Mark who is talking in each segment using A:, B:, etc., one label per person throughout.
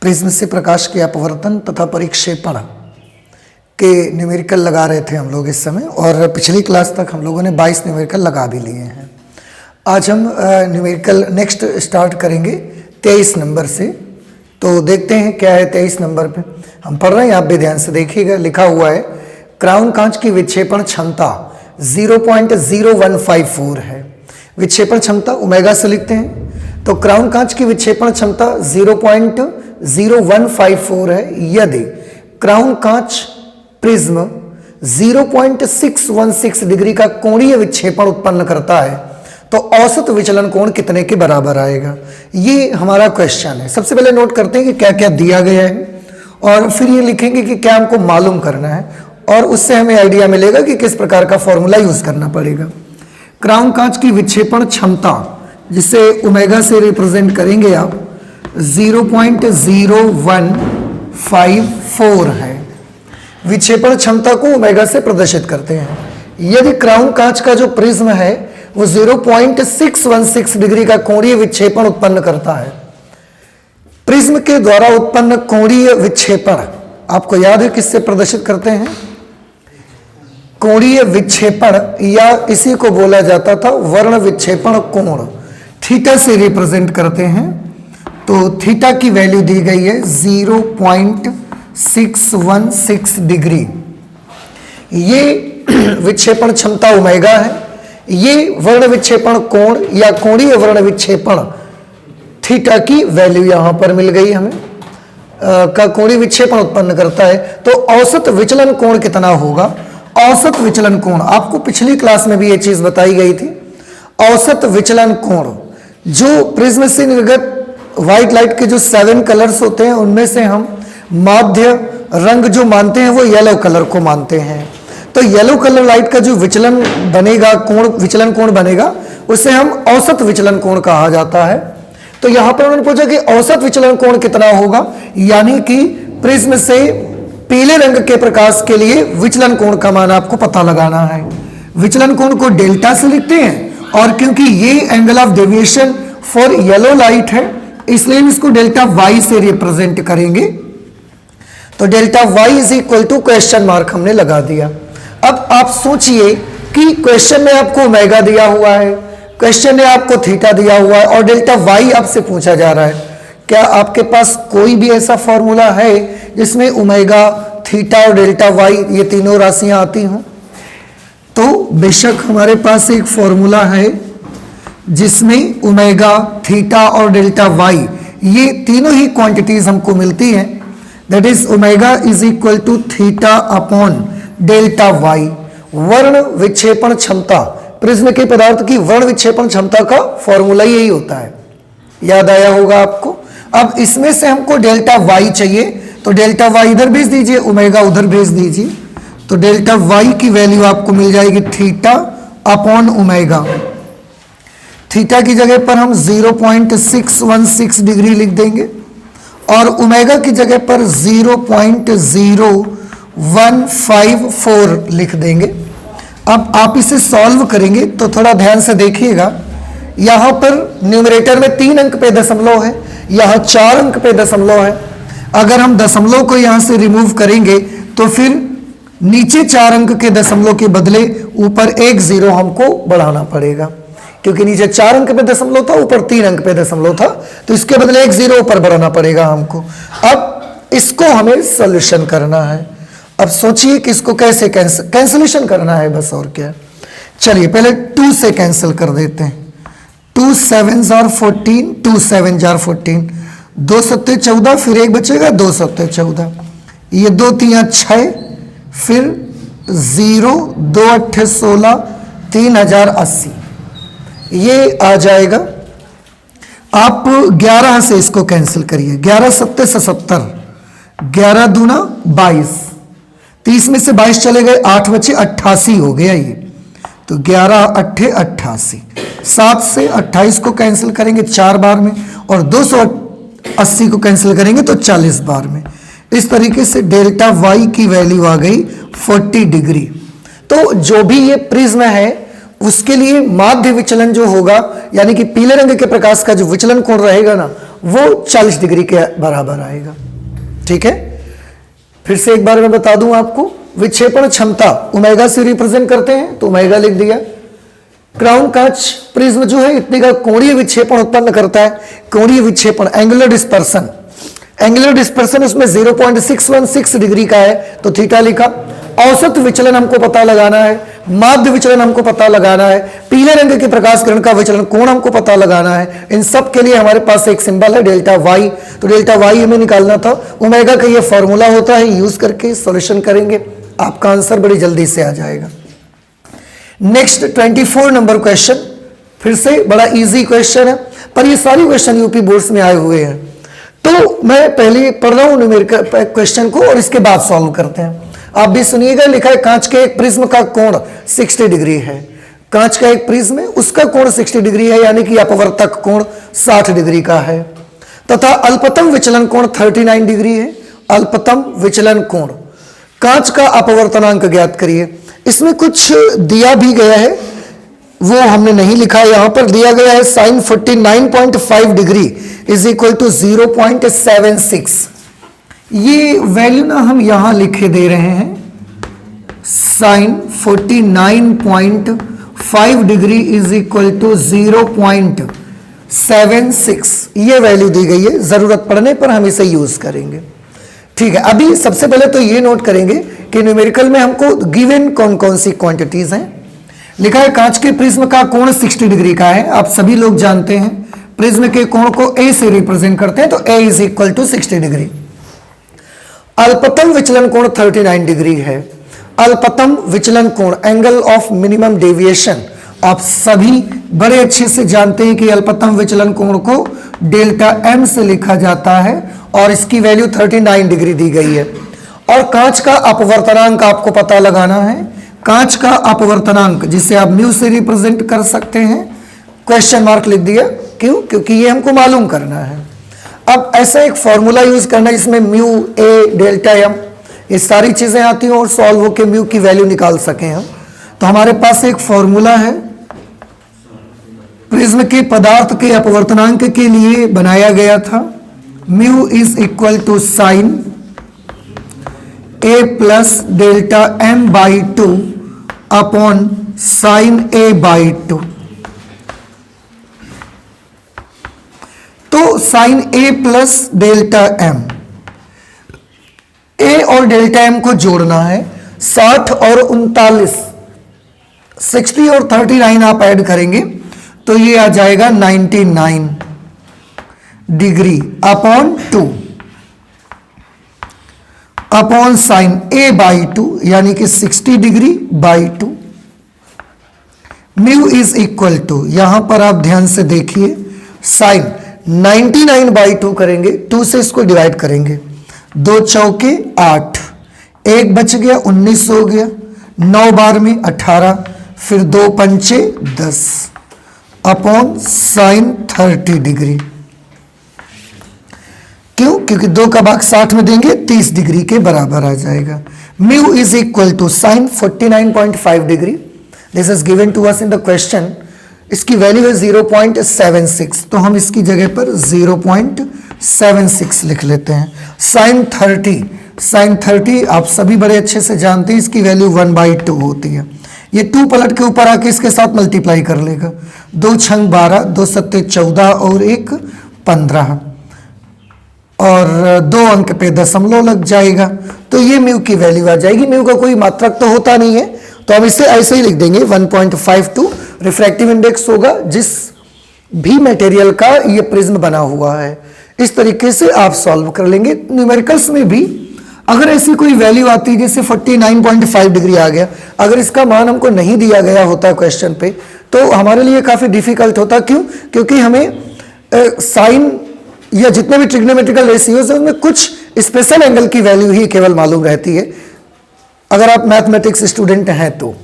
A: Prism से प्रकाश के अपवर्तन तथा परिक्षेपण के न्यूमेरिकल लगा रहे थे हम लोग इस समय, और पिछली क्लास तक हम लोगों ने 22 न्यूमेरिकल लगा भी लिए हैं। आज हम न्यूमेरिकल नेक्स्ट स्टार्ट करेंगे 23 नंबर से। तो देखते हैं क्या है 23 नंबर पे हम पढ़ रहे हैं, आप भी ध्यान से देखिएगा। लिखा हुआ है क्राउन कांच की विक्षेपण क्षमता 0.0154 है। विक्षेपण क्षमता ओमेगा से लिखते हैं, तो क्राउन कांच की विक्षेपण क्षमता 0.0154 है। यदि क्राउन कांच प्रिज्म 0.616 डिग्री का कोणीय विक्षेपण उत्पन्न करता है तो औसत विचलन कोण कितने के बराबर आएगा, ये हमारा क्वेश्चन है। सबसे पहले नोट करते हैं कि क्या क्या दिया गया है, और फिर ये लिखेंगे कि क्या हमको मालूम करना है, और उससे हमें आइडिया मिलेगा कि किस प्रकार का फॉर्मूला यूज करना पड़ेगा। क्राउन कांच की विक्षेपण क्षमता, जिसे ओमेगा से रिप्रेजेंट करेंगे आप, 0.0154 है। विक्षेपण क्षमता को ओमेगा से प्रदर्शित करते हैं। यदि क्राउन कांच का जो प्रिज्म है वो 0.616 डिग्री का कोणीय विक्षेपण उत्पन्न करता है। प्रिज्म के द्वारा उत्पन्न कोणीय विक्षेपण आपको याद है किससे प्रदर्शित करते हैं? कोणीय विक्षेपण, या इसी को बोला जाता था वर्ण विक्षेपण कोण, थीटा से रिप्रेजेंट करते हैं। तो थीटा की वैल्यू दी गई है 0.616 डिग्री। ये विक्षेपण क्षमता ओमेगा है। ये वर्ण विक्षेपण कोण या कोणीय वर्ण विक्षेपण थीटा की वैल्यू यहां पर मिल गई हमें, का कोणीय विक्षेपण उत्पन्न करता है। तो औसत विचलन कोण कितना होगा? औसत विचलन कोण, आपको पिछली क्लास में भी ये चीज बताई गई थी। औसत विचलन कोण, जो प्रिज्म से निर्गत व्हाइट लाइट के जो 7 कलर्स होते हैं उनमें से हम माध्य रंग जो मानते हैं वो येलो कलर को मानते हैं। तो येलो कलर लाइट का जो विचलन बनेगा, कोण विचलन कोण बनेगा, उसे हम औसत विचलन कोण कहा जाता है। तो यहां पर उन्होंने पूछा कि औसत विचलन कोण कितना होगा, यानी कि प्रिज्म से पीले रंग के प्रकाश के लिए विचलन कोण का मान आपको पता लगाना है। विचलन कोण को डेल्टा से लिखते हैं, और क्योंकि ये angle of deviation for yellow light है इसलिए हम इसको डेल्टा वाई से रिप्रेजेंट करेंगे। तो delta Y is equal to question mark हमने लगा दिया। अब आप सोचिए कि क्वेश्चन में आपको ओमेगा दिया हुआ है, क्वेश्चन में आपको थीटा दिया हुआ है, और डेल्टा वाई आपसे पूछा जा रहा है। क्या आपके पास कोई भी ऐसा फॉर्मूला है जिसमें ओमेगा, थीटा और डेल्टा वाई ये तीनों राशियां आती हों? तो बेशक हमारे पास एक फॉर्मूला है जिसमें ओमेगा, थीटा और डेल्टा वाई ये तीनों ही क्वांटिटीज हमको मिलती हैं। That is omega is equal to theta upon delta Y. वर्ण विक्षेपण क्षमता, प्रिज्म के पदार्थ की वर्ण विक्षेपण क्षमता का फॉर्मूला यही होता है, याद आया होगा आपको। अब इसमें से हमको डेल्टा वाई चाहिए, तो डेल्टा वाई इधर भेज दीजिए, ओमेगा उधर भेज दीजिए। तो डेल्टा वाई की वैल्यू आपको मिल जाएगी थीटा अपॉन ओमेगा। थीटा की जगह पर हम 0.616 डिग्री लिख देंगे, और ओमेगा की जगह पर 0.0154 लिख देंगे। अब आप इसे सॉल्व करेंगे तो थोड़ा ध्यान से देखिएगा। यहां पर न्यूमरेटर में 3 अंक पे दशमलव है, यहां 4 अंक पे दशमलव है। अगर हम दशमलव को यहां से रिमूव करेंगे तो फिर नीचे 4 अंक के दशमलव के बदले ऊपर एक 0 हमको बढ़ाना पड़ेगा, क्योंकि नीचे 4 अंक पे दशमलव था, ऊपर 3 अंक पे दशमलव था, तो इसके बदले एक 0 ऊपर बढ़ाना पड़ेगा हमको। अब इसको हमें सोल्यूशन करना है। अब सोचिए कि इसको कैसे कैंसलेशन करना है, बस और क्या। चलिए पहले 2 से कैंसिल कर देते हैं। 2 7s are 14, 2 7s are 14, 2 7 14, फिर एक बचेगा 2 7 14, ये 2 3 6, फिर 0 2 8 16, 3080 ये आ जाएगा। आप 11 से इसको कैंसिल करिए, 11 7 77, 11 दूना 22, 30 में से 22 चले गए, 8 बचे 88 हो गया ये। तो 11 8 88, 7 से 28 को कैंसिल करेंगे 4 बार में, और 280 को कैंसिल करेंगे तो 40 बार में। इस तरीके से डेल्टा वाई की वैल्यू आ गई 40 डिग्री। तो जो भी ये प्रिज्म है उसके लिए माध्य विचलन जो होगा, यानी कि पीले रंग के प्रकाश का जो विचलन कोण रहेगा ना, वो 40 डिग्री के बराबर आएगा। ठीक है, फिर से एक बार मैं बता दूं आपको, विक्षेपण क्षमता ओमेगा से रिप्रेजेंट करते हैं, तो ओमेगा लिख दिया। क्राउन कांच प्रिज्म जो है इतने का कोणीय विक्षेपण उत्पन्न करता है, कोणीय विक्षेपण एंगुलर डिस्पर्सन, एंगुलर डिस्पर्सन उसमें 0.616 डिग्री का है, तो थीटा लिखा। औसत विचलन हमको पता लगाना है, माध्य विचलन हमको पता लगाना है, पीले रंग के प्रकाश किरण का विचलन कोण हमको पता लगाना है। इन सब के लिए हमारे पास एक सिंबल है डेल्टा वाई, तो डेल्टा वाई हमें निकालना था। ओमेगा का ये फॉर्मूला होता है, यूज करके सॉल्यूशन करेंगे, आपका आंसर बड़ी जल्दी से आ जाएगा। नेक्स्ट 24 नंबर क्वेश्चन, फिर से बड़ा इजी क्वेश्चन है, पर ये सारी क्वेश्चन यूपी बोर्ड्स में आए हुए हैं। तो मैं पहले पढ़ रहा हूं न्यूमेरिकल क्वेश्चन को और इसके बाद सॉल्व करते हैं। आप भी सुनिएगा, लिखा है कांच के एक प्रिज्म का कोण 60 डिग्री है। कांच का एक प्रिज्म है, उसका कोण 60 डिग्री है, यानी कि अपवर्तक कोण 60 डिग्री का है, तथा अल्पतम विचलन कोण 39 डिग्री है। अल्पतम विचलन कोण, कांच का अपवर्तनांक ज्ञात करिए। इसमें कुछ दिया भी गया है, वो हमने नहीं लिखा है, यहां पर दिया गया है sin 49.5 degree is equal to 0.76। ये वैल्यू ना हम यहां लिखे दे रहे हैं, sin 49.5 degree is equal to 0.76, ये वैल्यू दी गई है, जरूरत पड़ने पर हम इसे यूज करेंगे। ठीक है, अभी सबसे पहले तो ये नोट करेंगे कि न्यूमेरिकल में हमको गिवन कौन कौन सी क्वांटिटीज हैं। लिखा है कांच के प्रिज्म का कोण 60 डिग्री का है, आप सभी लोग जानते हैं प्रिज्म के कोण को a से रिप्रेजेंट करते हैं, तो a is equal to 60 degree. अल्पतम विचलन कोण 39 डिग्री है। अल्पतम विचलन कोण एंगल ऑफ मिनिमम डेविएशन, आप सभी बड़े अच्छे से जानते हैं कि अल्पतम विचलन कोण को डेल्टा m से लिखा जाता है और इसकी वैल्यू 39 डिग्री दी गई है। और कांच का अपवर्तनांक आपको पता लगाना है, कांच का अपवर्तनांक जिसे आप म्यू से रिप्रेजेंट कर सकते हैं, क्वेश्चन मार्क लिख दिया, क्यों? क्योंकि ये हमको मालूम करना है। अब ऐसा एक फॉर्मूला यूज करना है जिसमें म्यू ए डेल्टा एम ये सारी चीजें आती हो और सॉल्व होकर म्यू की वैल्यू निकाल सकें हम। तो हमारे पास एक फॉर्मूला है, प्रिज्म के पदार्थ के अपवर्तनांक के लिए बनाया गया था, mu is equal to sine A plus delta M by 2 upon sine A by 2। तो sine A plus delta M, A और डेल्टा एम को जोड़ना है, 60 और 39, 60 और 39 आप ऐड करेंगे तो ये आ जाएगा 99 degree upon 2 upon sine A by 2, यानी कि 60 degree by 2। Mu is equal to, यहां पर आप ध्यान से देखिए, साइन 99 बाई 2 करेंगे, 2 से इसको डिवाइड करेंगे, 2 चौके 8, 1 बच गया 19 हो गया, 9 बार में 18, फिर 2 पंचे 10 अपॉन साइन 30 डिग्री। क्यों? क्योंकि 2 का भाग 60 में देंगे 30 डिग्री के बराबर आ जाएगा। Mu is equal to sine 49.5 degree, this is given to us in the question. इसकी वैल्यू है 0.76, तो हम इसकी जगह पर 0.76 लिख लेते हैं। साइन 30 आप सभी बड़े अच्छे से जानते हैं, इसकी वैल्यू 1/2 होती है। ये 2 पलट के ऊपर आके इसके साथ मल्टीप्लाई कर लेगा, 2 छंग 12, 2 सत्ते 14 और 1 15, और 2 अंक पे दशमलव लग जाएगा, तो ये म्यू की वैल्यू आ जाएगी। म्यू का कोई मात्रक तो होता नहीं है, तो हम इसे ऐसे ही लिख देंगे 1.52 रिफ्रैक्टिव इंडेक्स होगा जिस भी मटेरियल का ये प्रिज्म बना हुआ है। इस तरीके से आप सॉल्व कर लेंगे। न्यूमेरिकल्स में भी अगर ऐसी कोई वैल्यू आती है जैसे 49.5 डिग्री आ गया, अगर इसका मान हमको नहीं दिया गया होता क्वेश्चन पे, तो हमारे लिए काफी डिफिकल्ट होता। क्यों? क्योंकि हमें साइन या जितने भी ट्रिग्नोमेट्रिकल रेशियोज है उनमें कुछ स्पेशल एंगल की वैल्यू ही केवल मालूम रहती है अगर आप मैथमेटिक्स स्टूडेंट हैं तो।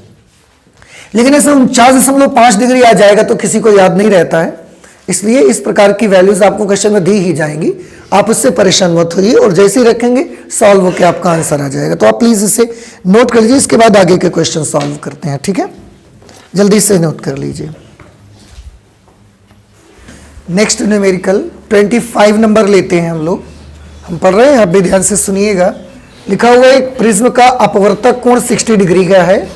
A: लेकिन ऐसे 49.5 डिग्री आ जाएगा तो किसी को याद नहीं रहता है, इसलिए इस प्रकार की वैल्यूज आपको क्वेश्चन में दी ही जाएंगी, आप उससे परेशान मत होइए और जैसे ही रखेंगे सॉल्व होकर आपका आंसर आ जाएगा। तो आप प्लीज इसे नोट कर लीजिए, इसके बाद आगे के क्वेश्चन सॉल्व करते हैं। ठीक है, जल्दी से नोट कर लीजिए। नेक्स्ट न्यूमेरिकल 25 नंबर लेते हैं हम लोग। हम पढ़ रहे हैं, आप भी ध्यान से सुनिएगा। लिखा हुआ है एक प्रिज्म का अपवर्तक कोण 60 डिग्री का है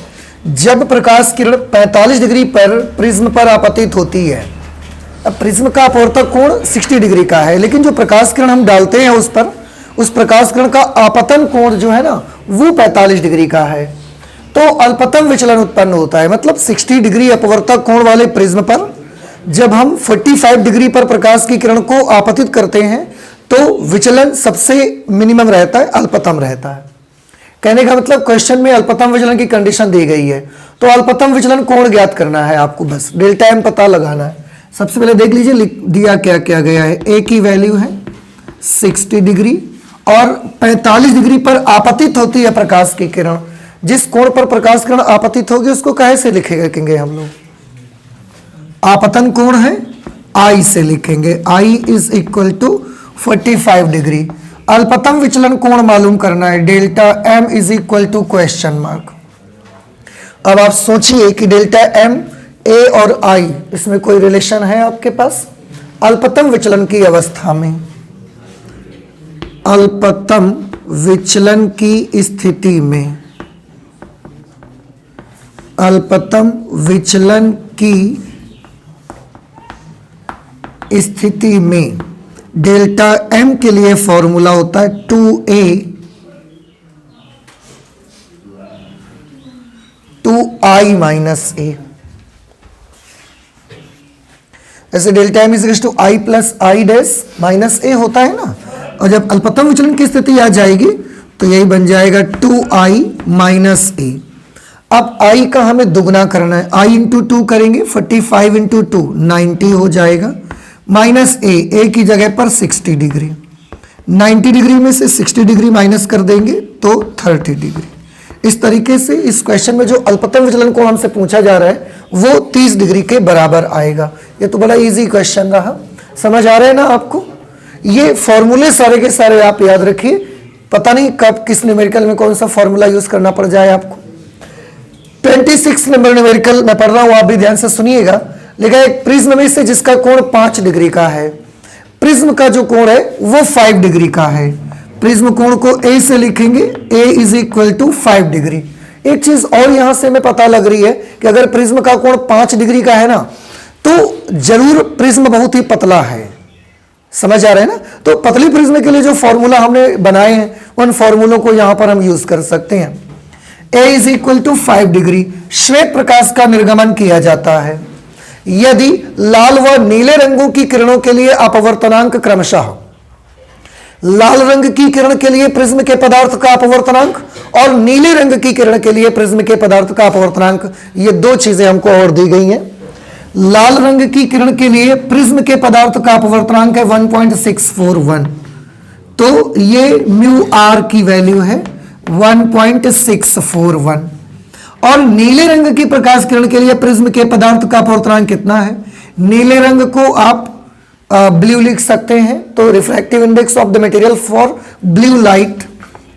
A: जब प्रकाश किरण 45 डिग्री पर प्रिज्म पर आपतित होती है। अब प्रिज्म का अपवर्तक कोण 60 डिग्री का है, लेकिन जो प्रकाश किरण हम डालते हैं उस पर, उस प्रकाश किरण का आपतन कोण जो है ना वो 45 डिग्री का है, तो अल्पतम विचलन उत्पन्न होता है। मतलब 60 डिग्री अपवर्तक कोण वाले प्रिज्म पर जब हम 45 डिग्री पर प्रकाश की किरण को आपतित करते हैं तो विचलन सबसे मिनिमम रहता है, अल्पतम रहता है। कहने का मतलब क्वेश्चन में अल्पतम विचलन की कंडीशन दी गई है, तो अल्पतम विचलन कोण ज्ञात करना है आपको, बस डेल्टा एम पता लगाना है। सबसे पहले देख लीजिए दिया क्या क्या गया है। ए की वैल्यू है 60 डिग्री और 45 डिग्री पर आपतित होती है प्रकाश की किरण। जिस कोण पर प्रकाश किरण आपतित होगी उसको काहे से लिखेंगे हम लोग? आपतन कोण है आई से लिखेंगे। I is equal to 45 degree. अल्पतम विचलन कोण मालूम करना है, delta M is equal to question mark. अब आप सोचिए कि डेल्टा एम, ए और आई, इसमें कोई रिलेशन है आपके पास? अल्पतम विचलन की अवस्था में, अल्पतम विचलन की स्थिति में, अल्पतम विचलन की स्थिति में डेल्टा एम के लिए फॉर्मूला होता है 2a 2i माइनस ए। ऐसे delta M is two I plus I dash minus A होता है ना, और जब अल्पतम विचलन की स्थिति आ जाएगी तो यही बन जाएगा 2i माइनस ए। अब i का हमें दुगना करना है, i इंटू 2 करेंगे, 45 इंटू 2 90 हो जाएगा, माइनस ए की जगह पर 60 डिग्री, 90 डिग्री में से 60 डिग्री माइनस कर देंगे तो 30 डिग्री। इस तरीके से इस क्वेश्चन में जो अल्पतम विचलन कोण हमसे पूछा जा रहा है वो 30 डिग्री के बराबर आएगा। ये तो बड़ा इजी क्वेश्चन रहा, समझ आ रहा है ना आपको? ये फॉर्मूले सारे के सारे आप याद रखिए, पता नहीं कब किस न्यूमेरिकल में कौन सा फॉर्मूला यूज करना पड़ जाए आपको। 26 नंबर न्यूमेरिकल मैं पढ़ रहा हूं, आप भी ध्यान से सुनिएगा। लिखा है एक प्रिज्म में से जिसका कोण 5 डिग्री का है, प्रिज्म का जो कोण है वो 5 डिग्री का है। प्रिज्म कोण को ए से लिखेंगे, ए इज इक्वल टू 5 डिग्री। एक चीज और यहां से हमें पता लग रही है कि अगर प्रिज्म का कोण 5 डिग्री का है ना तो जरूर प्रिज्म बहुत ही पतला है, समझ आ रहा है ना? तो पतली प्रिज्म के लिए जो फॉर्मूला हमने बनाए हैं उन फॉर्मूलों को यहां पर हम यूज कर सकते हैं। ए इज इक्वल टू 5 डिग्री श्वेत प्रकाश का निर्गमन किया जाता है यदि लाल व नीले रंगों की किरणों के लिए अपवर्तनांक क्रमशः, लाल रंग की किरण के लिए प्रिज्म के पदार्थ का अपवर्तनांक और नीले रंग की किरण के लिए प्रिज्म के पदार्थ का अपवर्तनांक, ये दो चीजें हमको और दी गई हैं। लाल रंग की किरण के लिए प्रिज्म के पदार्थ का अपवर्तनांक है 1.641, तो ये म्यू आर की वैल्यू है 1.641। और नीले रंग की प्रकाश किरण के लिए प्रिज्म के पदार्थ का अपवर्तनांक कितना है? नीले रंग को आप ब्लू लिख सकते हैं, तो refractive index of the material for blue light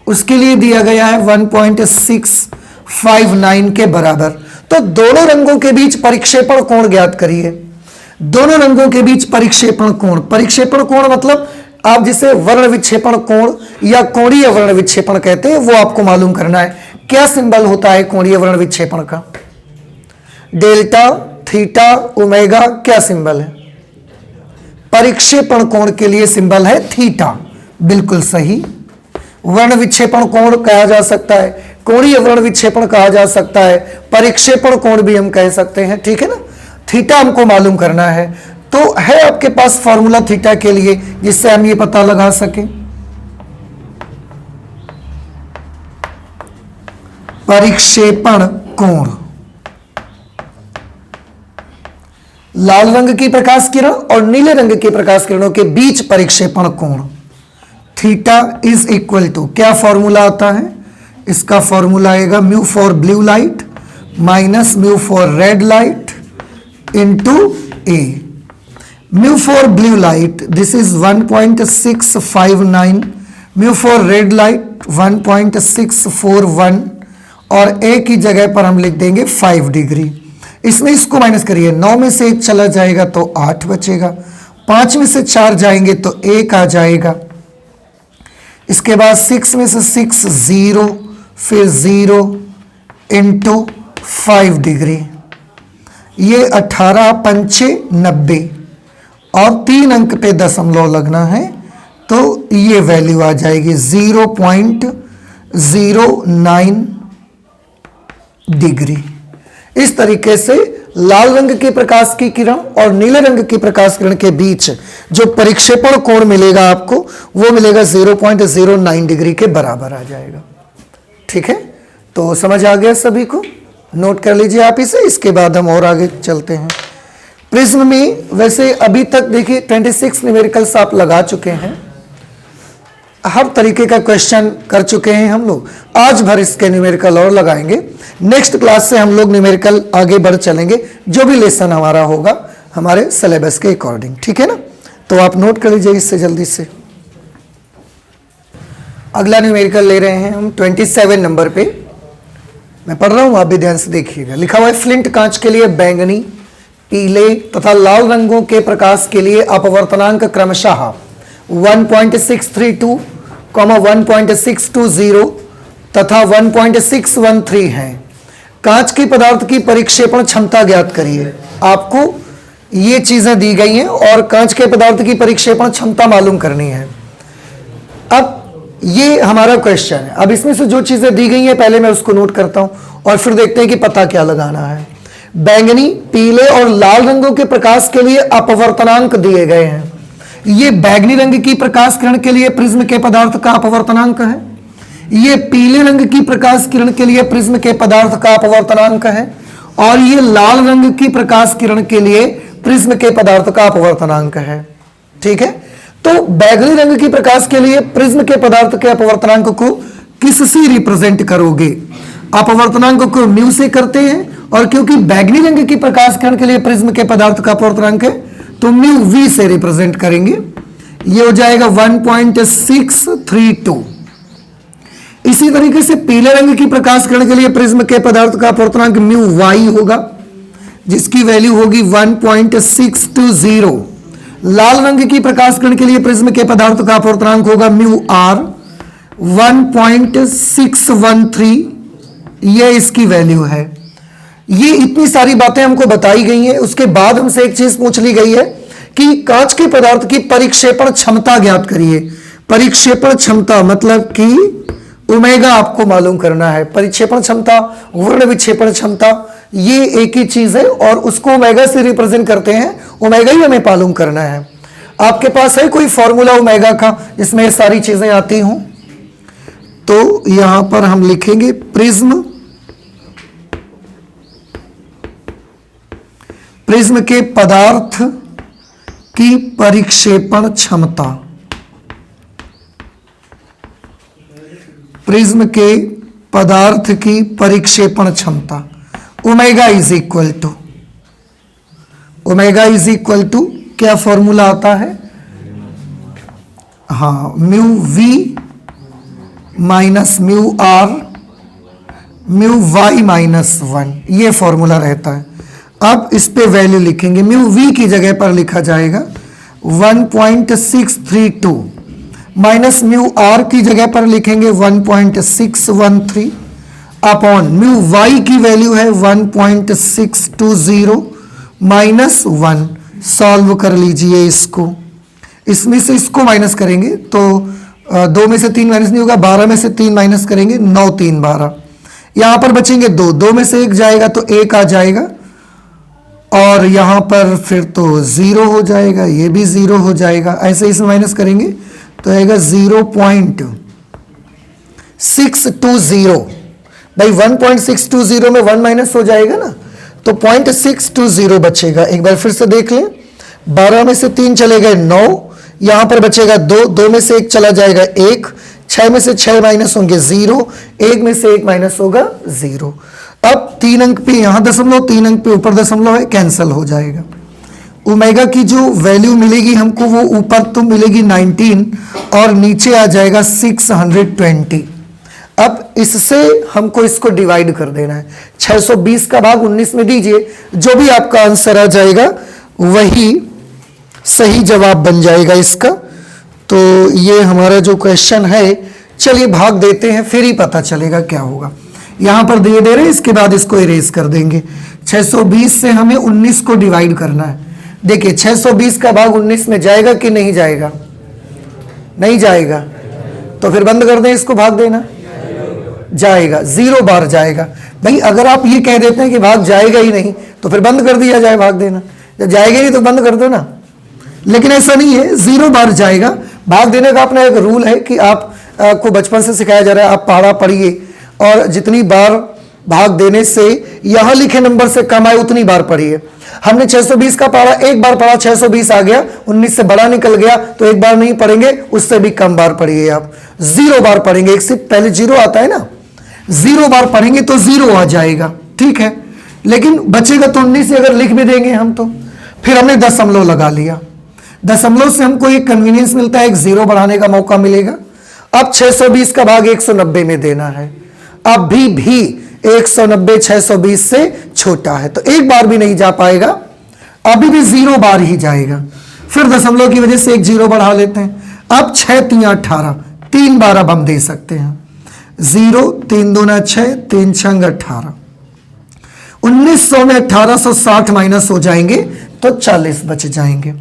A: उसके लिए दिया गया है 1.659 के बराबर। तो दोनों रंगों के बीच परिक्षेपण कोण ज्ञात करिए। दोनों रंगों के बीच परिक्षेपण कोण, परिक्षेपण कोण मतलब आप जिसे वर्ण विक्षेपण कोण या कोणीय वर्ण विक्षेपण कहते हैं वो आपको मालूम करना है। क्या सिंबल होता है कोणीय वर्ण विक्षेपण का? डेल्टा, थीटा, ओमेगा, क्या सिंबल है? परिक्षेपण कोण के लिए सिंबल है थीटा, बिल्कुल सही। वर्ण विक्षेपण कोण कहा जा सकता है, कोणीय वर्ण विक्षेपण कहा जा सकता है, परिक्षेपण कोण भी हम कह सकते हैं, ठीक है ना? थीटा हमको मालूम करना है, तो है आपके पास फॉर्मूला थीटा के लिए जिससे हम ये पता लगा सकें। परिक्षेपण कोण, लाल रंग की प्रकाश किरण और नीले रंग की प्रकाश किरणों के बीच परिक्षेपण कोण थीटा इज इक्वल टू, क्या फॉर्मूला आता है इसका? फॉर्मूला आएगा mu for blue light minus mu for red light into A. Mu for blue light this is 1.659, mu for red light 1.641 और ए की जगह पर हम लिख देंगे 5 डिग्री। इसमें इसको माइनस करिए, 9 में से 1 चला जाएगा तो 8 बचेगा, 5 में से 4 जाएंगे तो 1 आ जाएगा। इसके बाद 6 में से 6 0, फिर 0 इंटू 5 डिग्री, ये 18 पंचे 90 और 3 अंक पे दशमलव लगना है, तो ये वैल्यू आ जाएगी 0.09 डिग्री। इस तरीके से लाल रंग के प्रकाश की किरण और नीले रंग की प्रकाश किरण के बीच जो परिक्षेपण कोण मिलेगा आपको, वो मिलेगा 0.09 डिग्री के बराबर आ जाएगा। ठीक है, तो समझ आ गया सभी को? नोट कर लीजिए आप इसे, इसके बाद हम और आगे चलते हैं। प्रिज्म में वैसे अभी तक देखिए 26 न्यूमेरिकल्स आप लगा चुके हैं, हर तरीके का क्वेश्चन कर चुके हैं हम लोग। आज भर इसके न्यूमेरिकल और लगाएंगे। नेक्स्ट क्लास से हम लोग न्यूमेरिकल आगे बढ़ चलेंगे, जो भी लेसन हमारा होगा हमारे सिलेबस के अकॉर्डिंग। ठीक है ना, तो आप नोट कर लीजिए इससे जल्दी से। अगला न्यूमेरिकल ले रहे हैं हम 27 नंबर पे। मैं पढ़ रहा हूं, आप भी ध्यान से देखिएगा। लिखा हुआ है फ्लिंट कांच के लिए बैंगनी, पीले तथा लाल रंगों के प्रकाश के लिए अपवर्तनांक क्रमशः 1.632, 1.620 तथा 1.613 है। कांच के पदार्थ की परिक्षेपण क्षमता ज्ञात करिए। आपको ये चीजें दी गई हैं और कांच के पदार्थ की परिक्षेपण क्षमता मालूम करनी है। अब ये हमारा क्वेश्चन है। अब इसमें से जो चीजें दी गई हैं पहले मैं उसको नोट करता हूं और फिर देखते हैं कि पता क्या लगाना है। बैंगनी, पीले और लाल रंगों के प्रकाश के लिए अपवर्तनांक दिए गए हैं। ये बैंगनी रंग की प्रकाश किरण के लिए प्रिज्म के पदार्थ का अपवर्तनांक है, ये पीले रंग की प्रकाश किरण के लिए प्रिज्म के पदार्थ का अपवर्तनांक है, और ये लाल रंग की प्रकाश किरण के लिए प्रिज्म के पदार्थ का अपवर्तनांक है। ठीक है, तो बैंगनी रंग की प्रकाश के लिए प्रिज्म के पदार्थ के अपवर्तनांक को किससे रिप्रेजेंट करोगे? अपवर्तनांक को म्यू से करते हैं, और क्योंकि बैंगनी रंग की प्रकाश किरण के लिए प्रिज्म के पदार्थ का अपवर्तनांक है तो म्यू वी से रिप्रेजेंट करेंगे। ये हो जाएगा 1.632। इसी तरीके से पीले रंग की प्रकाश किरण के लिए प्रिज्म के पदार्थ का अपवर्तनांक म्यू वाई होगा, जिसकी वैल्यू होगी 1.620। लाल रंग की प्रकाश किरण के लिए प्रिज्म के पदार्थ का अपवर्तनांक होगा म्यू आर 1.613। ये इसकी वैल्यू है। ये इतनी सारी बातें हमको बताई गई हैं। उसके बाद हमसे एक चीज पूछ ली गई है कि कांच के पदार्थ की परिक्षेपण क्षमता ज्ञात करिए। परिक्षेपण क्षमता मतलब कि ओमेगा आपको मालूम करना है। परिक्षेपण क्षमता, वर्ण विक्षेपण क्षमता, ये एक ही चीज है और उसको ओमेगा से रिप्रेजेंट करते हैं। ओमेगा ही हमें मालूम करना है। आपके पास है कोई फॉर्मूला ओमेगा का जिसमें ये सारी चीजें आती हों? तो यहां पर हम लिखेंगे प्रिज्म के पदार्थ की परिक्षेपण क्षमता। प्रिज्म के पदार्थ की परिक्षेपण क्षमता ओमेगा इज इक्वल टू क्या फॉर्मूला आता है? हाँ, mu V minus mu R mu Y minus 1, ये फॉर्मूला रहता है। अब इस पे वैल्यू लिखेंगे। म्यू वी की जगह पर लिखा जाएगा 1.632 माइनस म्यू आर की जगह पर लिखेंगे 1.613 अपॉन म्यू वाई की वैल्यू है 1.620 माइनस 1। सॉल्व कर लीजिए इसको। इसमें से इसको माइनस करेंगे तो 2 में से 3 माइनस नहीं होगा, 12 में से 3 माइनस करेंगे 9 3 12। यहां पर बचेंगे 2, 2 में से 1 जाएगा तो 1 आ जाएगा, और यहां पर फिर तो 0 हो जाएगा, ये भी 0 हो जाएगा। ऐसे इसमें माइनस करेंगे तो आएगा 0.620। भाई 1.620 में 1 माइनस हो जाएगा ना, तो 0.620 बचेगा। एक बार फिर से देख लें। 12 में से 3 चले गए 9, यहां पर बचेगा 2, 2 में से 1 चला जाएगा 1, 6 में से 6 माइनस होंगे 0, 1 में से 1 माइनस होगा 0। अब 3 अंक पे यहां दशमलव, 3 अंक पे ऊपर दशमलव है, कैंसिल हो जाएगा। ओमेगा की जो वैल्यू मिलेगी हमको वो ऊपर तो मिलेगी 19 और नीचे आ जाएगा 620। अब इससे हमको इसको डिवाइड कर देना है। 620 का भाग 19 में दीजिए, जो भी आपका आंसर आ जाएगा वही सही जवाब बन जाएगा इसका। तो ये हमारा जो क्वेश्चन है, चलिए भाग देते हैं, फिर ही पता चलेगा क्या होगा। यहां पर दे रहे हैं, इसके बाद इसको इरेज कर देंगे। 620 से हमें 19 को डिवाइड करना है। देखिए 620 का भाग 19 में जाएगा कि नहीं जाएगा? नहीं जाएगा, तो फिर बंद कर दें इसको, भाग देना जाएगा, 0 बार जाएगा। भाई अगर आप ये कह देते हैं कि भाग जाएगा ही नहीं, तो फिर बंद कर दिया जाए भाग देना। जब जाएगा ही नहीं तो बंद कर दो ना, लेकिन ऐसा नहीं है, 0 बार जाएगा। भाग देने का अपना एक रूल है कि आपको बचपन से सिखाया जा रहा है, आप पढ़ा पढ़िए और जितनी बार भाग देने से यहां लिखे नंबर से कम आए उतनी बार पढ़िए। हमने 620 का पढ़ा, एक बार पढ़ा 620 आ गया, 19 से बड़ा निकल गया, तो एक बार नहीं पढ़ेंगे, उससे भी कम बार पढ़िए आप। 0 बार पढ़ेंगे, एक से पहले 0 आता है ना, 0 बार पढ़ेंगे तो 0 आ जाएगा, ठीक है। लेकिन बचेगा तो 19 से अगर लिख भी देंगे हम, तो फिर हमने दशमलव लगा लिया। दशमलव से हमको एक कन्वीनियंस मिलता है, एक 0 बढ़ाने का मौका मिलेगा। अब 620 का भाग 190 में देना है। अभी भी 190 620 से छोटा है, तो एक बार भी नहीं जा पाएगा, अभी भी 0 बार ही जाएगा। फिर दशमलव की वजह से एक 0 बढ़ा लेते हैं। अब 6 3 18, 3 बार अब हम दे सकते हैं। 0 3 दूना 6, 3 6 18, 1900 में 1860 माइनस हो जाएंगे तो 40 बच जाएंगे।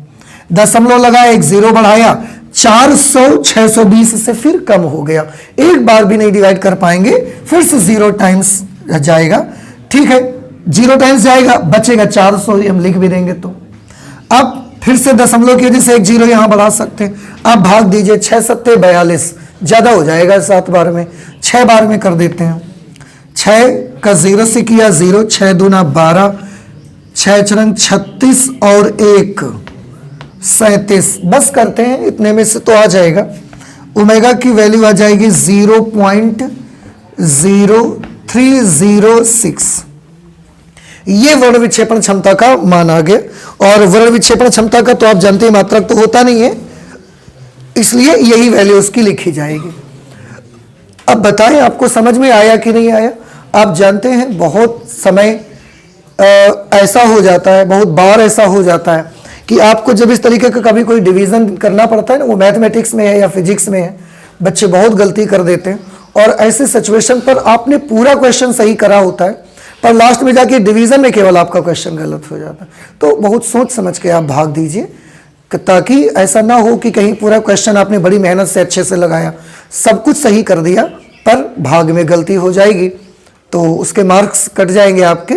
A: दशमलव लगाया, एक 0 बढ़ाया, 400 620 से फिर कम हो गया, एक बार भी नहीं डिवाइड कर पाएंगे, फिर से 0 टाइम्स जाएगा, ठीक है। 0 टाइम्स जाएगा, बचेगा 400, हम लिख भी देंगे तो। अब फिर से दशमलव की वजह से एक 0 यहां बढ़ा सकते हैं। अब भाग दीजिए, 6 7 42, ज्यादा हो जाएगा 7 बार में, 6 बार में कर देते हैं। 6 का 0 से किया 0, 6 दूना 12, 6 4 36 और 1 37, बस करते हैं, इतने में से तो आ जाएगा। ओमेगा की वैल्यू आ जाएगी 0.0306। ये वर्ण विक्षेपण क्षमता का मान आ गया। और वर्ण विक्षेपण क्षमता का तो आप जानते हैं मात्रक तो होता नहीं है, इसलिए यही वैल्यू उसकी लिखी जाएगी। अब बताएं आपको समझ में आया कि नहीं आया? आप जानते हैं बहुत समय ऐसा हो जाता है, बहुत बार ऐसा हो जाता है कि आपको जब इस तरीके का कभी कोई डिवीजन करना पड़ता है ना, वो मैथमेटिक्स में है या फिजिक्स में है, बच्चे बहुत गलती कर देते हैं। और ऐसे सिचुएशन पर आपने पूरा क्वेश्चन सही करा होता है, पर लास्ट में जाके डिवीजन में केवल आपका क्वेश्चन गलत हो जाता है। तो बहुत सोच समझ के आप भाग दीजिए, ताकि ऐसा ना हो कि कहीं पूरा क्वेश्चन आपने बड़ी मेहनत से अच्छे से लगाया, सब कुछ सही कर दिया, पर भाग में गलती हो जाएगी तो उसके मार्क्स कट जाएंगे आपके।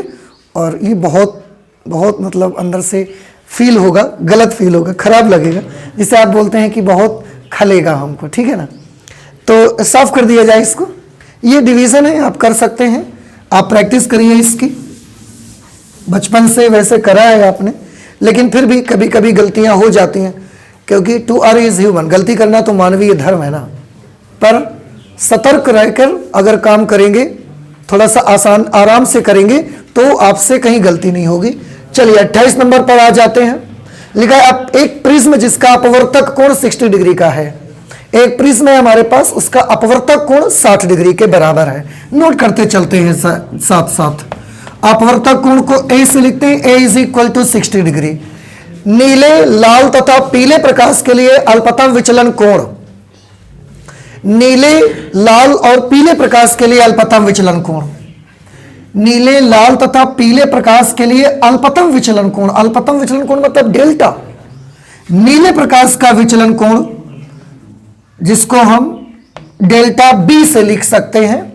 A: और ये बहुत बहुत मतलब अंदर से फील होगा, गलत फील होगा, खराब लगेगा, जिसे आप बोलते हैं कि बहुत खलेगा हमको, ठीक है ना। तो साफ कर दिया जाए इसको। ये डिवीजन है, आप कर सकते हैं, आप प्रैक्टिस करिए इसकी, बचपन से वैसे करा है आपने, लेकिन फिर भी कभी कभी गलतियां हो जाती हैं, क्योंकि टू आर इज ह्यूमन, गलती करना तो मानवीय धर्म है ना। पर सतर्क रहकर अगर काम करेंगे, थोड़ा सा आसान आराम से करेंगे, तो आपसे कहीं गलती नहीं होगी। चलिए 28 नंबर पर आ जाते हैं। लिखा है आप एक प्रिज्म जिसका अपवर्तक कोण 60 डिग्री का है। एक प्रिज्म है हमारे पास, उसका अपवर्तक कोण 60 डिग्री के बराबर है। नोट करते चलते हैं साथ साथ। अपवर्तक कोण को ए से लिखते हैं, ए इज इक्वल टू 60 डिग्री। नीले, लाल तथा पीले प्रकाश के लिए अल्पतम विचलन कोण, नीले, लाल और पीले प्रकाश के लिए अल्पतम विचलन कोण, नीले, लाल तथा पीले प्रकाश के लिए अल्पतम विचलन कोण, अल्पतम विचलन कोण मतलब डेल्टा। नीले प्रकाश का विचलन कोण जिसको हम डेल्टा बी से लिख सकते हैं।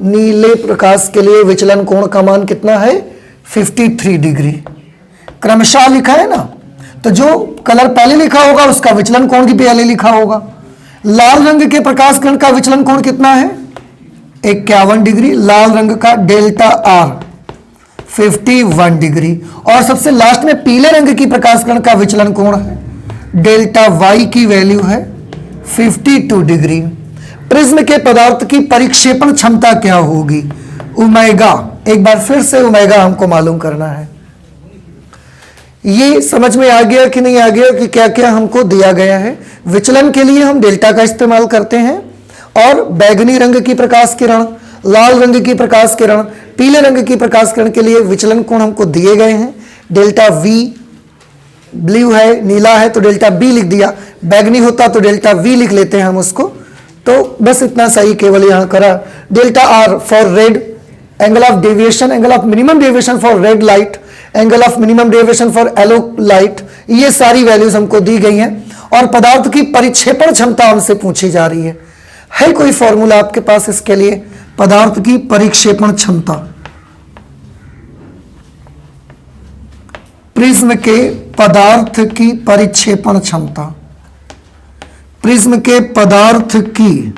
A: नीले प्रकाश के लिए विचलन कोण का मान कितना है? 53 डिग्री। क्रमशः लिखा है ना, तो जो कलर पहले लिखा होगा उसका विचलन कोण भी पहले लिखा होगा। लाल रंग के प्रकाश किरण का विचलन कोण कितना है? 51 डिग्री। लाल रंग का डेल्टा आर 51 डिग्री। और सबसे लास्ट में पीले रंग की प्रकाश किरण का विचलन कोण है, डेल्टा वाई की वैल्यू है 52 डिग्री। प्रिज्म के पदार्थ की परिक्षेपण क्षमता क्या होगी? ओमेगा। एक बार फिर से ओमेगा हमको मालूम करना है। ये समझ में आ गया कि नहीं आ गया कि क्या क्या हमको दिया गया है? विचलन के लिए हम डेल्टा का इस्तेमाल करते हैं, और बैगनी रंग की प्रकाश किरण, लाल रंग की प्रकाश किरण, पीले रंग की प्रकाश किरण के लिए विचलन कोण हमको दिए गए हैं, डेल्टा वी ब्लू है, नीला है तो डेल्टा बी लिख दिया, बैगनी होता तो डेल्टा वी लिख लेते हैं हम उसको। तो बस इतना सही केवल यहां करा। Delta R for red, angle of deviation, angle of minimum deviation for red light, angle of minimum deviation for yellow light, ये सारी वैल्यूज हमको दी गई हैं। और पदार्थ की परिक्षेपण क्षमता हमसे पूछी जा रही है कोई फॉर्मूला आपके पास इसके लिए? पदार्थ की परिक्षेपण क्षमता, प्रिज्म के पदार्थ की परिक्षेपण क्षमता, प्रिज्म के पदार्थ की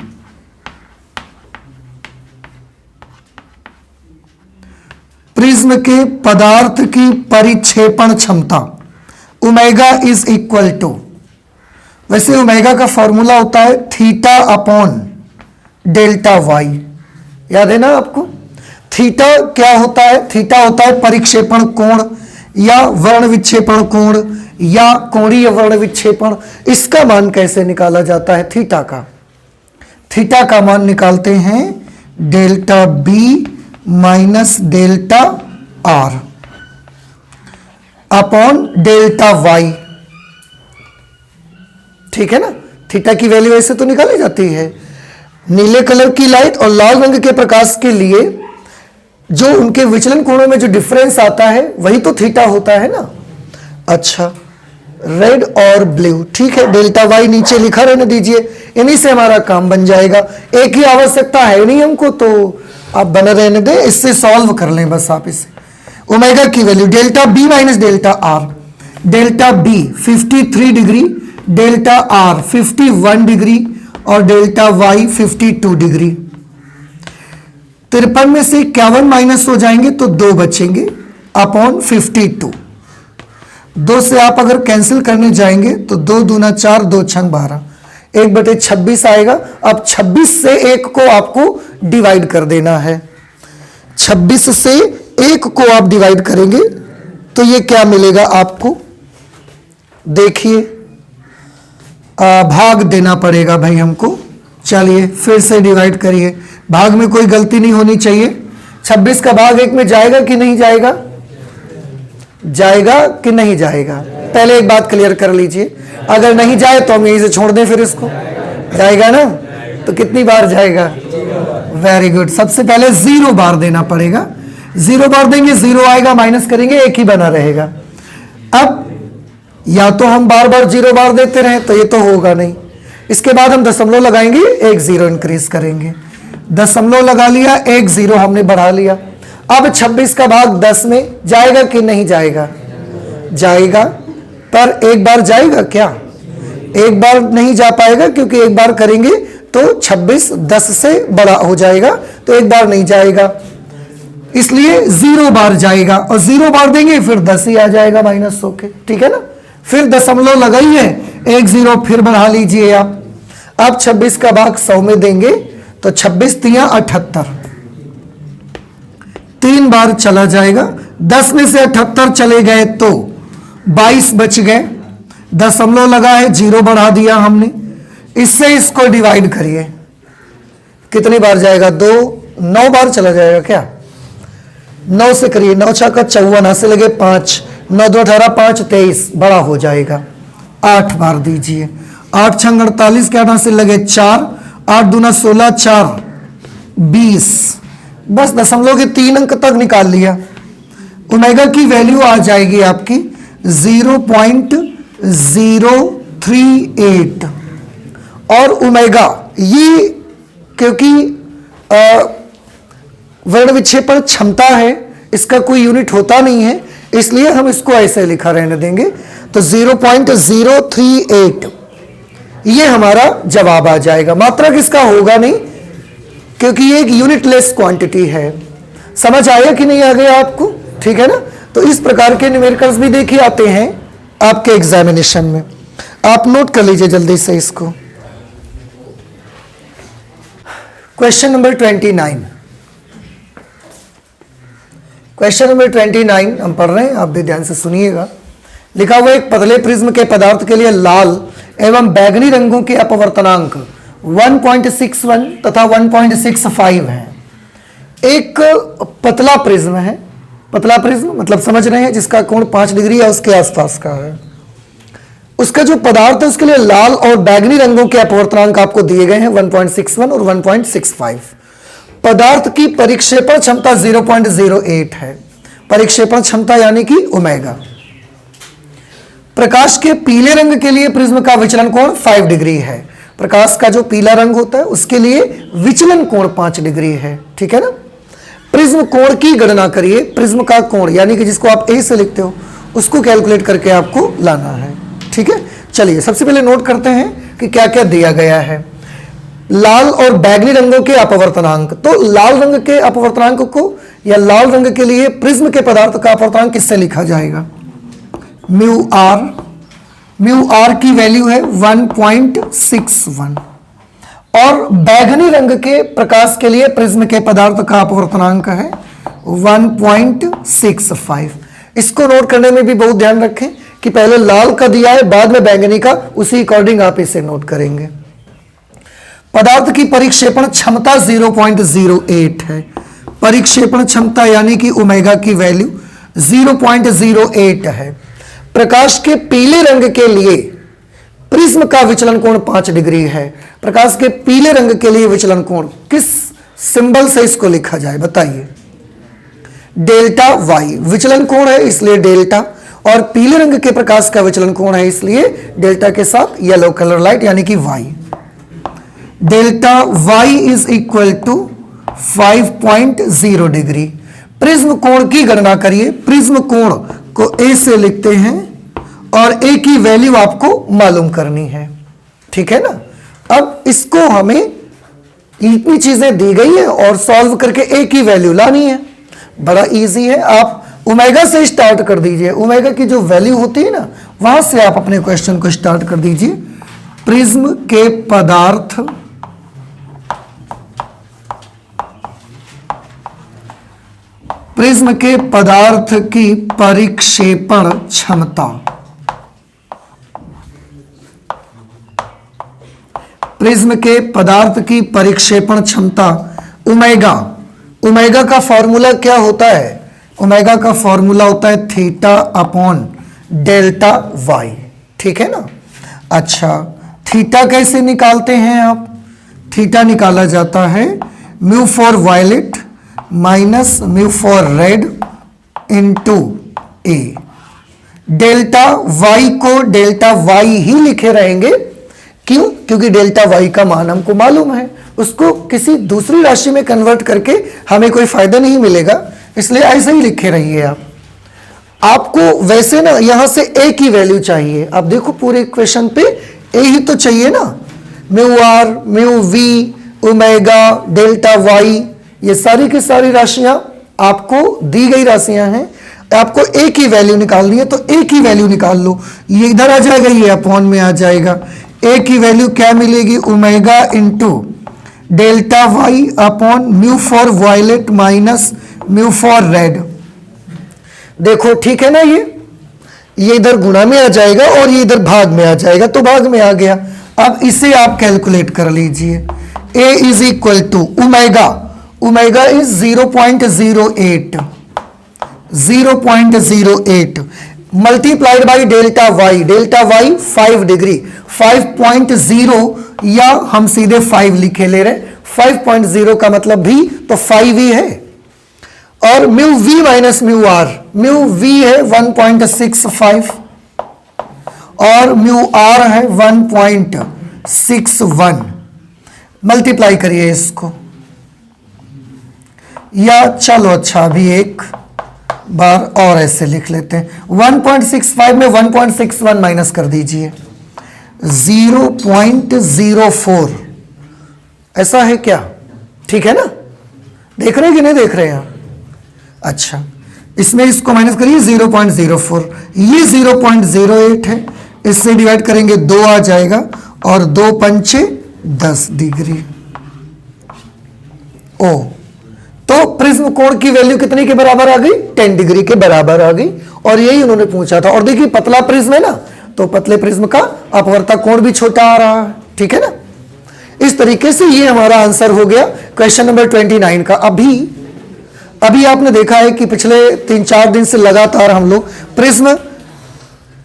A: प्रिज्म के पदार्थ की परिक्षेपण क्षमता, ओमेगा इज इक्वल टू, वैसे ओमेगा का फॉर्मूला होता है थीटा अपॉन डेल्टा वाई, याद है ना आपको? थीटा क्या होता है? थीटा होता है परिक्षेपण कोण या वर्ण विक्षेपण कोण या कोणीय वर्ण विक्षेपण। इसका मान कैसे निकाला जाता है? थीटा का मान निकालते हैं delta B minus delta R upon delta Y, ठीक है ना? थीटा की वैल्यू ऐसे तो निकाली जाती है। नीले कलर की लाइट और लाल रंग के प्रकाश के लिए जो उनके विचलन कोणों में जो डिफरेंस आता है वही तो थीटा होता है ना। अच्छा, रेड और ब्लू, ठीक है, डेल्टा वाई नीचे लिखा रहने दीजिए, इन्हीं से हमारा काम बन जाएगा। एक ही आवश्यकता है नहीं हमको, तो आप बने रहने दें, इससे सॉल्व कर लें बस आप इसे। ओमेगा की value delta B minus delta R, delta B 53 degree, delta R 51 degree और डेल्टा वाई 52 डिग्री। 53 में से 51 माइनस हो जाएंगे तो 2 बचेंगे अपॉन 52। 2 से आप अगर कैंसिल करने जाएंगे तो 2 दूना 4, 2 छंग 12, 1/26 आएगा। अब 26 से 1 को आपको डिवाइड कर देना है। 26 से 1 को आप डिवाइड करेंगे तो ये क्या मिलेगा आपको? देखिए, भाग देना पड़ेगा भाई हमको। चलिए फिर से डिवाइड करिए, भाग में कोई गलती नहीं होनी चाहिए। 26 का भाग 1 में जाएगा कि नहीं जाएगा? जाएगा कि नहीं जाएगा? पहले एक बात क्लियर कर लीजिए, अगर नहीं जाए तो हम यहीं से छोड़ दें, फिर इसको जाएगा ना? तो कितनी बार जाएगा? Very good. सबसे पहले 0 बार देना पड़ेगा। 0 बार देंगे 0 आएगा, माइनस करेंगे 1 ही बना रहेगा। अब या तो हम बार बार 0 बार देते रहे तो ये तो होगा नहीं। इसके बाद हम दशमलव लगाएंगे, 1 0 इंक्रीज करेंगे, दशमलव लगा लिया, 1 0 हमने बढ़ा लिया। अब 26 का भाग 10 में जाएगा कि नहीं जाएगा? जाएगा, पर एक बार जाएगा क्या? एक बार नहीं जा पाएगा, क्योंकि एक बार करेंगे तो 26 10 से बड़ा हो जाएगा, तो एक बार नहीं जाएगा, इसलिए 0 बार जाएगा। और 0 बार देंगे फिर 10 ही आ जाएगा माइनस होके, ठीक है ना? फिर दशमलव लगाइए, 1 0 फिर बढ़ा लीजिए आप। अब 26 का भाग 100 में देंगे तो 26 तिया 78, 3 बार चला जाएगा। 10 में से 78 चले गए तो 22 बच गए, दशमलव लगा है 0 बढ़ा दिया हमने। इससे इसको डिवाइड करिए, कितनी बार जाएगा? 2 9 बार चला जाएगा क्या? 9 से करिए, 9 6 का 54, से लगे 5, 9 2 18, 5 23, बड़ा हो जाएगा। 8 बार दीजिए, 8 6 48 के 8 से लगे 4, 8 दूना 16, 4 20, बस दशमलव के 3 अंक तक निकाल लिया। ओमेगा की वैल्यू आ जाएगी आपकी 0.038। और ओमेगा ये क्योंकि वर्ण विक्षेपण क्षमता है, इसका कोई यूनिट होता नहीं है, इसलिए हम इसको ऐसे लिखा रहने देंगे। तो 0.038 ये हमारा जवाब आ जाएगा। मात्रक इसका होगा नहीं, क्योंकि ये एक यूनिटलेस क्वांटिटी है। समझ आया कि नहीं आ गया आपको? ठीक है ना? तो इस प्रकार के न्यूमेरिकल्स भी देखिए आते हैं आपके एग्जामिनेशन में, आप नोट कर लीजिए जल्दी से इसको। क्वेश्चन नंबर 29, क्वेश्चन नंबर 29 हम पढ़ रहे हैं, आप भी ध्यान से सुनिएगा। लिखा हुआ एक पतले प्रिज्म के पदार्थ के लिए लाल एवं बैगनी रंगों के अपवर्तनांक 1.61 तथा 1.65 है। एक पतला प्रिज्म है, पतला प्रिज्म मतलब समझ रहे हैं, जिसका कोण 5 डिग्री या उसके आसपास का है, उसका जो पदार्थ है उसके लिए लाल और बैगनी रंगों के अपवर्तनांक आपको दिए गए हैं 1.61 और 1.65। पदार्थ की परिक्षेपण क्षमता 0.08 है, परिक्षेपण क्षमता यानी कि ओमेगा। प्रकाश के पीले रंग के लिए प्रिज्म का विचलन कोण 5 डिग्री है। प्रकाश का जो पीला रंग होता है उसके लिए विचलन कोण 5 डिग्री है, ठीक है ना। प्रिज्म कोण की गणना करिए, प्रिज्म का कोण यानी कि जिसको आप ए से लिखते हो उसको कैलकुलेट करके आपको लाना है, ठीक है। चलिए सबसे पहले नोट करते हैं कि क्या क्या दिया गया है। लाल और बैगनी रंगों के अपवर्तनांक, तो लाल रंग के अपवर्तनांक को या लाल रंग के लिए प्रिज्म के पदार्थ का अपवर्तनांक किससे लिखा जाएगा? म्यू आर की वैल्यू है 1.61 और बैगनी रंग के प्रकाश के लिए प्रिज्म के पदार्थ का अपवर्तनांक है 1.65। इसको नोट करने में भी बहुत ध्यान रखें कि पहले लाल का दिया है बाद में बैंगनी का, उसी अकॉर्डिंग आप इसे नोट करेंगे। पदार्थ की परिक्षेपण क्षमता 0.08 है, परिक्षेपण क्षमता यानी कि ओमेगा की वैल्यू 0.08 है। प्रकाश के पीले रंग के लिए प्रिज्म का विचलन कोण 5 डिग्री है। प्रकाश के पीले रंग के लिए विचलन कोण किस सिंबल से इसको लिखा जाए बताइए? डेल्टा वाई विचलन कोण है इसलिए डेल्टा, और पीले रंग के प्रकाश का विचलन कोण है इसलिए डेल्टा के साथ येलो कलर लाइट यानी कि Y. Delta Y is equal to 5.0 degree. Prism कोण की गणना करिए, प्रिज्म कोण को ए से लिखते हैं और ए की वैल्यू आपको मालूम करनी है, ठीक है ना। अब इसको हमें इतनी चीजें दी गई है और सॉल्व करके ए की वैल्यू लानी है। बड़ा इजी है, आप ओमेगा से स्टार्ट कर दीजिए, ओमेगा की जो वैल्यू होती है ना वहां से आप अपने क्वेश्चन को स्टार्ट कर दीजिए। प्रिज्म के पदार्थ प्रिज्म के पदार्थ की परिक्षेपण क्षमता, प्रिज्म के पदार्थ की परिक्षेपण क्षमता ओमेगा। ओमेगा का फॉर्मूला क्या होता है? ओमेगा का फॉर्मूला होता है थीटा अपॉन डेल्टा वाई, ठीक है ना। अच्छा, थीटा कैसे निकालते हैं आप? थीटा निकाला जाता है mu for violet minus mu for red into A. Delta Y को डेल्टा वाई ही लिखे रहेंगे, क्यों? क्योंकि डेल्टा वाई का मान हमको मालूम है, उसको किसी दूसरी राशि में कन्वर्ट करके हमें कोई फायदा नहीं मिलेगा, इसलिए ऐसे ही लिखे रहिए आप। आपको वैसे ना यहां से ए की वैल्यू चाहिए, आप देखो पूरे इक्वेशन पे ए ही तो चाहिए ना। Mu R, mu V, omega, delta Y, ये सारी की सारी राशियां आपको दी गई राशियां हैं। आपको ए की वैल्यू निकालनी है तो ए की वैल्यू निकाल लो, ये इधर आ जाएगा, ये अपॉन में आ जाएगा। ए की वैल्यू क्या मिलेगी? Omega into delta Y upon mu for violet minus mu for red. देखो ठीक है ना, ये इधर गुणा में आ जाएगा और ये इधर भाग में आ जाएगा, तो भाग में आ गया। अब इसे आप कैलकुलेट कर लीजिए। A is equal to omega, omega is 0.08 multiplied by delta Y, delta Y 5 degree, 5.0 या हम सीधे 5 लिखे ले रहे, 5.0 का मतलब भी तो 5 ही है। और mu V minus mu R, mu V है 1.65 और म्यू आर है 1.61। मल्टीप्लाई करिए इसको, या चलो अच्छा अभी एक बार और ऐसे लिख लेते हैं। 1.65 में 1.61 माइनस कर दीजिए, 0.04 ऐसा है क्या? ठीक है ना, देख रहे हैं कि नहीं देख रहे हैं आप? अच्छा, इसमें इसको माइनस करिए 0.04, ये 0.08 है, इससे डिवाइड करेंगे 2 आ जाएगा और 2 पंचे 10 डिग्री। ओ, तो प्रिज्म कोण की वैल्यू कितने के बराबर आ गई? 10 डिग्री के बराबर आ गई, और यही उन्होंने पूछा था। और देखिए पतला प्रिज्म है ना, तो पतले प्रिज्म का अपवर्तक कोण भी छोटा आ रहा है, ठीक है ना। इस तरीके से ये हमारा आंसर हो गया क्वेश्चन नंबर 29 का। अभी आपने देखा है कि पिछले 3-4 दिन से लगातार हम लोग प्रिज्म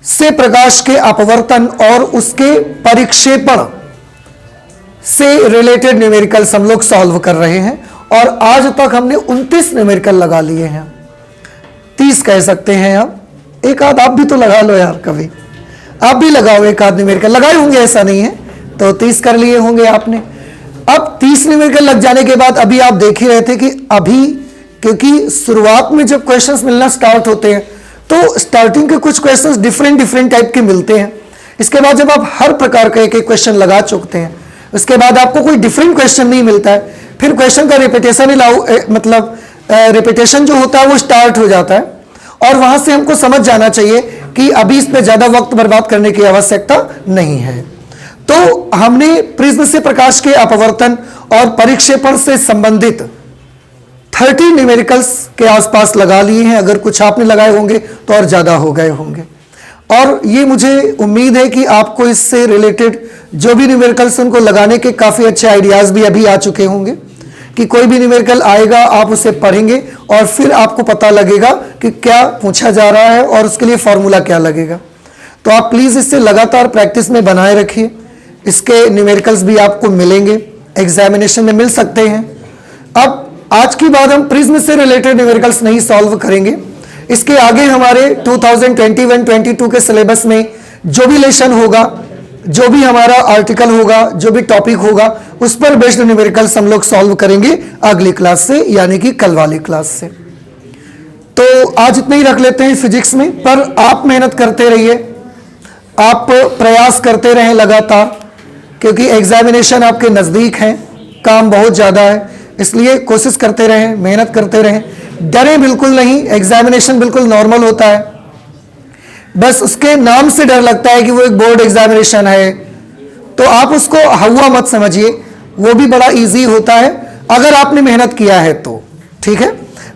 A: से प्रकाश के अपवर्तन और उसके परिक्षेपण से रिलेटेड न्यूमेरिकल्स हम लोग सॉल्व कर रहे हैं। और आज तक हमने 29 न्यूमेरिकल लगा लिए हैं, 30 कह सकते हैं आप। एक आध आप भी तो लगा लो यार, कभी आप भी लगाओ एक आध न्यूमेरिकल, लगाए होंगे ऐसा नहीं है, तो 30 कर लिए होंगे आपने। अब 30 न्यूमेरिकल लग जाने के बाद अभी आप देख ही रहे थे कि अभी, क्योंकि शुरुआत में जब क्वेश्चंस मिलना स्टार्ट होते हैं तो स्टार्टिंग के कुछ क्वेश्चंस डिफरेंट टाइप के मिलते हैं। इसके बाद जब आप हर प्रकार का एक क्वेश्चन लगा चुकते हैं, उसके बाद आपको कोई डिफरेंट क्वेश्चन नहीं मिलता है, फिर क्वेश्चन का रिपीटेशन रिपीटेशन जो होता है वो स्टार्ट हो जाता है। और वहां से हमको समझ जाना चाहिए कि अभी इस पे ज्यादा वक्त बर्बाद करने की आवश्यकता नहीं है। तो हमने प्रिज्म से प्रकाश के अपवर्तन और परिक्षेपण से संबंधित 30 न्यूमेरिकल्स के आसपास लगा लिए हैं। अगर कुछ आपने लगाए होंगे तो और ज्यादा हो गए होंगे। और ये मुझे उम्मीद है कि आपको इससे रिलेटेड जो भी न्यूमेरिकल्स उनको लगाने के काफी अच्छे आइडियाज भी अभी आ चुके होंगे, कि कोई भी न्यूमेरिकल आएगा आप उसे पढ़ेंगे और फिर आपको पता लगेगा कि क्या पूछा जा रहा है और उसके लिए फॉर्मूला क्या लगेगा। तो आप प्लीज इससे लगातार प्रैक्टिस में बनाए रखिए। इसके न्यूमेरिकल्स भी आपको मिलेंगे, एग्जामिनेशन में मिल सकते हैं। अब आज की बात हम प्रिज्म से रिलेटेड न्यूमेरिकल्स नहीं सॉल्व करेंगे। इसके आगे हमारे 2021-22 के सिलेबस में जो भी लेसन होगा, जो भी हमारा आर्टिकल होगा, जो भी टॉपिक होगा, उस पर बेस्ड न्यूमेरिकल्स हम लोग सॉल्व करेंगे अगली क्लास से, यानी कि कल वाली क्लास से। तो आज इतना ही रख लेते हैं फिजिक्स में, पर आप मेहनत करते रहिए, आप प्रयास करते रहें लगातार, क्योंकि एग्जामिनेशन आपके नज़दीक है, काम बहुत ज़्यादा है, इसलिए कोशिश करते रहें, मेहनत करते रहें, डरें बिल्कुल नहीं। एग्जामिनेशन बिल्कुल नॉर्मल होता है, बस उसके नाम से डर लगता है कि वो एक बोर्ड एग्जामिनेशन है, तो आप उसको हवा मत समझिए, वो भी बड़ा इजी होता है अगर आपने मेहनत किया है तो। ठीक है,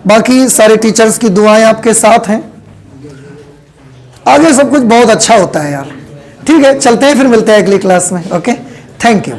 A: बाकी सारे टीचर्स की दुआएं आपके साथ हैं, आगे सब कुछ बहुत अच्छा होता है यार। ठीक है, चलते हैं, फिर मिलते हैं अगली क्लास में। Okay, thank you.